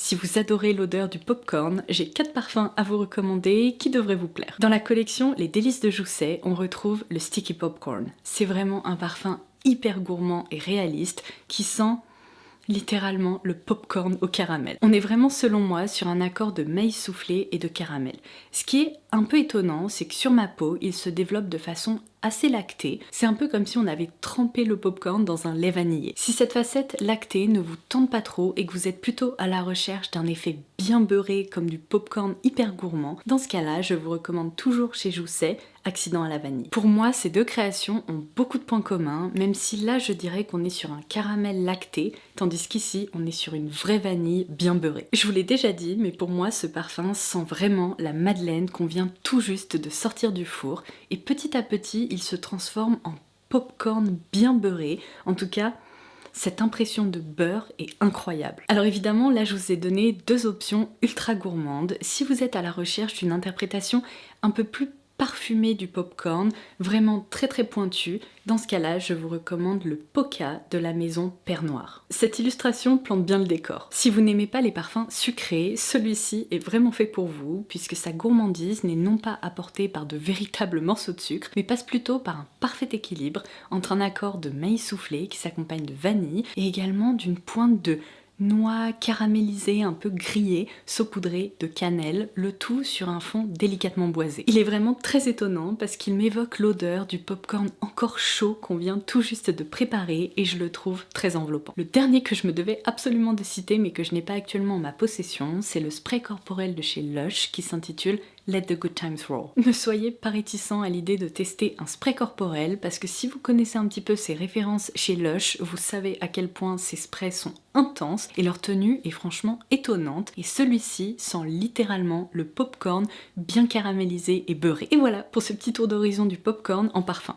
Si vous adorez l'odeur du popcorn, j'ai 4 parfums à vous recommander qui devraient vous plaire. Dans la collection Les Délices de Jousset, on retrouve le Sticky Popcorn. C'est vraiment un parfum hyper gourmand et réaliste qui sent littéralement le popcorn au caramel. On est vraiment, selon moi, sur un accord de maïs soufflé et de caramel. Ce qui est un peu étonnant, c'est que sur ma peau, il se développe de façon assez lactée. C'est un peu comme si on avait trempé le popcorn dans un lait vanillé. Si cette facette lactée ne vous tente pas trop et que vous êtes plutôt à la recherche d'un effet bien beurré comme du popcorn hyper gourmand, dans ce cas-là, je vous recommande toujours chez Jousset Accident à la vanille. Pour moi, ces deux créations ont beaucoup de points communs, même si là je dirais qu'on est sur un caramel lacté, tandis qu'ici on est sur une vraie vanille bien beurrée. Je vous l'ai déjà dit, mais pour moi ce parfum sent vraiment la madeleine qu'on vient tout juste de sortir du four, et petit à petit il se transforme en popcorn bien beurré. En tout cas, cette impression de beurre est incroyable. Alors évidemment, là je vous ai donné deux options ultra gourmandes. Si vous êtes à la recherche d'une interprétation un peu plus parfumé du popcorn, vraiment très pointu, dans ce cas-là, je vous recommande le Poca de la maison Père Noir. Cette illustration plante bien le décor. Si vous n'aimez pas les parfums sucrés, celui-ci est vraiment fait pour vous, puisque sa gourmandise n'est non pas apportée par de véritables morceaux de sucre, mais passe plutôt par un parfait équilibre entre un accord de maïs soufflé qui s'accompagne de vanille, et également d'une pointe de noix caramélisée, un peu grillée, saupoudrée de cannelle, le tout sur un fond délicatement boisé. Il est vraiment très étonnant parce qu'il m'évoque l'odeur du popcorn encore chaud qu'on vient tout juste de préparer et je le trouve très enveloppant. Le dernier que je me devais absolument de citer mais que je n'ai pas actuellement en ma possession, c'est le spray corporel de chez Lush qui s'intitule Let the Good Times Roll. Ne soyez pas réticents à l'idée de tester un spray corporel parce que si vous connaissez un petit peu ces références chez Lush, vous savez à quel point ces sprays sont intenses et leur tenue est franchement étonnante, et celui-ci sent littéralement le popcorn bien caramélisé et beurré. Et voilà pour ce petit tour d'horizon du popcorn en parfum.